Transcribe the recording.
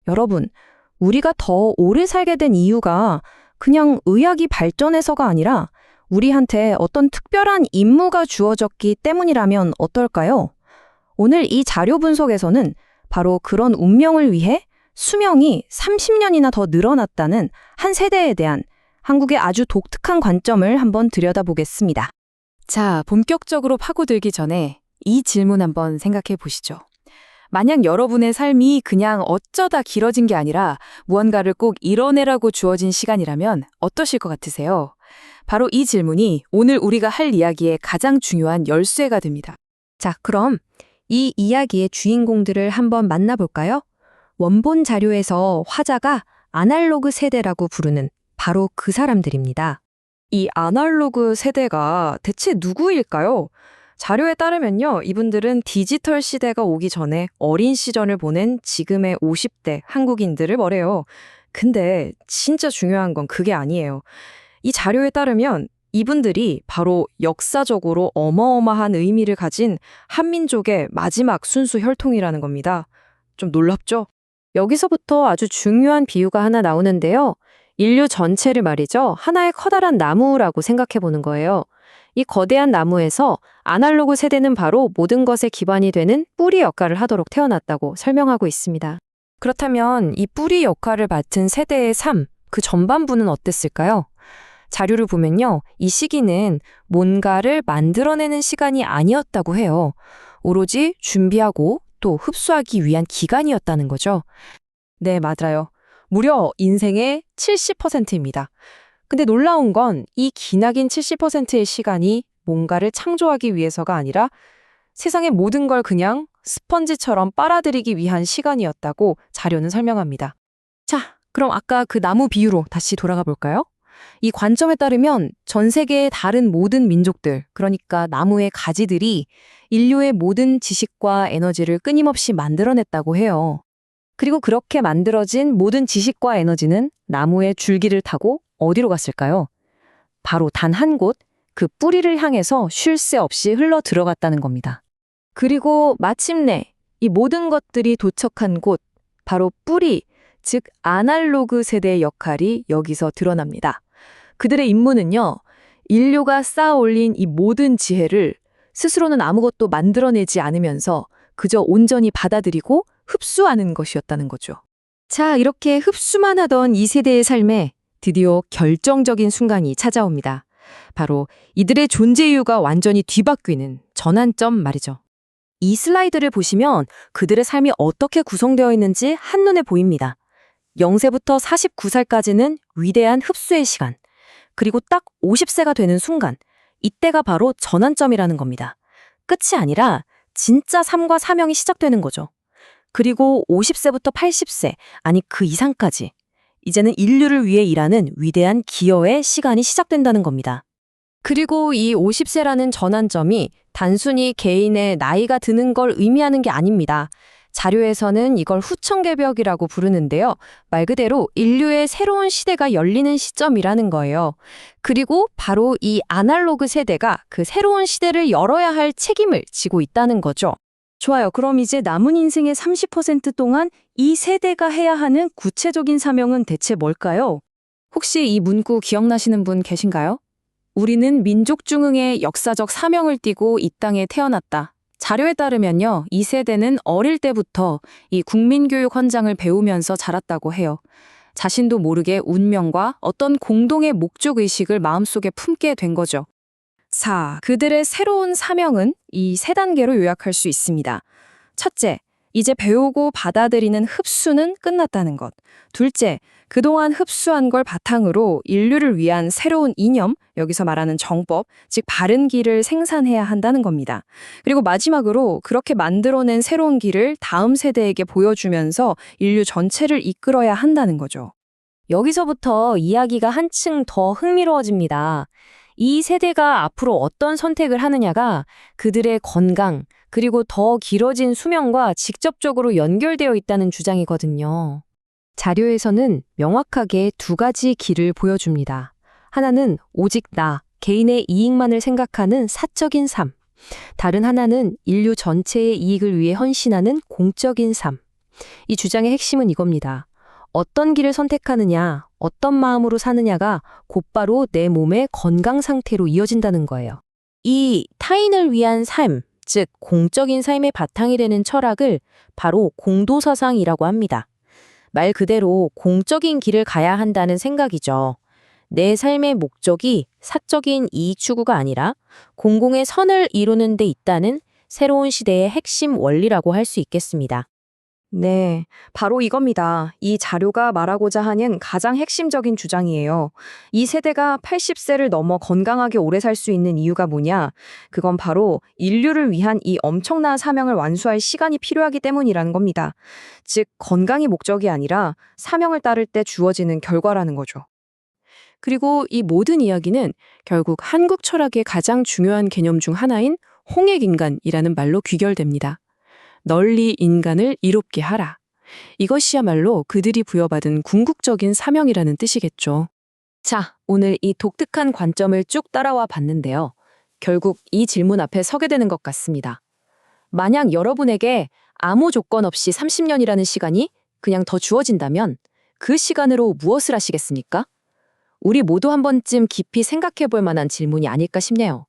여러분, 우리가 더 오래 살게 된 이유가 그냥 의학이 발전해서가 아니라 우리한테 어떤 특별한 임무가 주어졌기 때문이라면 어떨까요? 오늘 이 자료 분석에서는 바로 그런 운명을 위해 수명이 30년이나 더 늘어났다는 한 세대에 대한 한국의 아주 독특한 관점을 한번 들여다보겠습니다. 자, 본격적으로 파고들기 전에 이 질문 한번 생각해 보시죠. 만약 여러분의 삶이 그냥 어쩌다 길어진 게 아니라 무언가를 꼭 이뤄내라고 주어진 시간이라면 어떠실 것 같으세요? 바로 이 질문이 오늘 우리가 할 이야기의 가장 중요한 열쇠가 됩니다. 자, 그럼 이 이야기의 주인공들을 한번 만나볼까요? 원본 자료에서 화자가 아날로그 세대라고 부르는 바로 그 사람들입니다. 이 아날로그 세대가 대체 누구일까요? 자료에 따르면요, 이분들은 디지털 시대가 오기 전에 어린 시절을 보낸 지금의 50대 한국인들을 말해요. 근데 진짜 중요한 건 그게 아니에요. 이 자료에 따르면 이분들이 바로 역사적으로 어마어마한 의미를 가진 한민족의 마지막 순수 혈통이라는 겁니다. 좀 놀랍죠? 여기서부터 아주 중요한 비유가 하나 나오는데요. 인류 전체를 말이죠. 하나의 커다란 나무라고 생각해 보는 거예요. 이 거대한 나무에서 아날로그 세대는 바로 모든 것의 기반이 되는 뿌리 역할을 하도록 태어났다고 설명하고 있습니다. 그렇다면 이 뿌리 역할을 맡은 세대의 삶, 그 전반부는 어땠을까요? 자료를 보면요. 이 시기는 뭔가를 만들어내는 시간이 아니었다고 해요. 오로지 준비하고 또 흡수하기 위한 기간이었다는 거죠. 네, 맞아요. 무려 인생의 70%입니다. 근데 놀라운 건 이 기나긴 70%의 시간이 뭔가를 창조하기 위해서가 아니라 세상의 모든 걸 그냥 스펀지처럼 빨아들이기 위한 시간이었다고 자료는 설명합니다. 자, 그럼 아까 그 나무 비유로 다시 돌아가 볼까요? 이 관점에 따르면 전 세계의 다른 모든 민족들, 그러니까 나무의 가지들이 인류의 모든 지식과 에너지를 끊임없이 만들어냈다고 해요. 그리고 그렇게 만들어진 모든 지식과 에너지는 나무의 줄기를 타고 어디로 갔을까요? 바로 단 한 곳, 그 뿌리를 향해서 쉴 새 없이 흘러 들어갔다는 겁니다. 그리고 마침내 이 모든 것들이 도착한 곳, 바로 뿌리, 즉 아날로그 세대의 역할이 여기서 드러납니다. 그들의 임무는요, 인류가 쌓아 올린 이 모든 지혜를 스스로는 아무것도 만들어내지 않으면서 그저 온전히 받아들이고 흡수하는 것이었다는 거죠. 자, 이렇게 흡수만 하던 이 세대의 삶에 드디어 결정적인 순간이 찾아옵니다. 바로 이들의 존재 이유가 완전히 뒤바뀌는 전환점 말이죠. 이 슬라이드를 보시면 그들의 삶이 어떻게 구성되어 있는지 한눈에 보입니다. 0세부터 49살까지는 위대한 흡수의 시간, 그리고 딱 50세가 되는 순간, 이때가 바로 전환점이라는 겁니다. 끝이 아니라 진짜 삶과 사명이 시작되는 거죠. 그리고 50세부터 80세, 아니 그 이상까지 이제는 인류를 위해 일하는 위대한 기여의 시간이 시작된다는 겁니다. 그리고 이 50세라는 전환점이 단순히 개인의 나이가 드는 걸 의미하는 게 아닙니다. 자료에서는 이걸 후천개벽이라고 부르는데요. 말 그대로 인류의 새로운 시대가 열리는 시점이라는 거예요. 그리고 바로 이 아날로그 세대가 그 새로운 시대를 열어야 할 책임을 지고 있다는 거죠. 좋아요. 그럼 이제 남은 인생의 30% 동안 이 세대가 해야 하는 구체적인 사명은 대체 뭘까요? 혹시 이 문구 기억나시는 분 계신가요? 우리는 민족 중흥의 역사적 사명을 띠고 이 땅에 태어났다. 자료에 따르면요, 이 세대는 어릴 때부터 이 국민교육 헌장을 배우면서 자랐다고 해요. 자신도 모르게 운명과 어떤 공동의 목적의식을 마음속에 품게 된 거죠. 자, 그들의 새로운 사명은 이 세 단계로 요약할 수 있습니다. 첫째, 이제 배우고 받아들이는 흡수는 끝났다는 것. 둘째, 그동안 흡수한 걸 바탕으로 인류를 위한 새로운 이념, 여기서 말하는 정법, 즉 바른 길을 생산해야 한다는 겁니다. 그리고 마지막으로 그렇게 만들어낸 새로운 길을 다음 세대에게 보여주면서 인류 전체를 이끌어야 한다는 거죠. 여기서부터 이야기가 한층 더 흥미로워집니다. 이 세대가 앞으로 어떤 선택을 하느냐가 그들의 건강, 그리고 더 길어진 수명과 직접적으로 연결되어 있다는 주장이거든요. 자료에서는 명확하게 두 가지 길을 보여줍니다. 하나는 오직 나, 개인의 이익만을 생각하는 사적인 삶. 다른 하나는 인류 전체의 이익을 위해 헌신하는 공적인 삶. 이 주장의 핵심은 이겁니다. 어떤 길을 선택하느냐, 어떤 마음으로 사느냐가 곧바로 내 몸의 건강 상태로 이어진다는 거예요. 이 타인을 위한 삶, 즉 공적인 삶의 바탕이 되는 철학을 바로 공도사상이라고 합니다. 말 그대로 공적인 길을 가야 한다는 생각이죠. 내 삶의 목적이 사적인 이익 추구가 아니라 공공의 선을 이루는 데 있다는 새로운 시대의 핵심 원리라고 할 수 있겠습니다. 네, 바로 이겁니다. 이 자료가 말하고자 하는 가장 핵심적인 주장이에요. 이 세대가 80세를 넘어 건강하게 오래 살 수 있는 이유가 뭐냐? 그건 바로 인류를 위한 이 엄청난 사명을 완수할 시간이 필요하기 때문이라는 겁니다. 즉, 건강이 목적이 아니라 사명을 따를 때 주어지는 결과라는 거죠. 그리고 이 모든 이야기는 결국 한국 철학의 가장 중요한 개념 중 하나인 홍익인간이라는 말로 귀결됩니다. 널리 인간을 이롭게 하라. 이것이야말로 그들이 부여받은 궁극적인 사명이라는 뜻이겠죠. 자, 오늘 이 독특한 관점을 쭉 따라와 봤는데요. 결국 이 질문 앞에 서게 되는 것 같습니다. 만약 여러분에게 아무 조건 없이 30년이라는 시간이 그냥 더 주어진다면 그 시간으로 무엇을 하시겠습니까? 우리 모두 한 번쯤 깊이 생각해 볼 만한 질문이 아닐까 싶네요.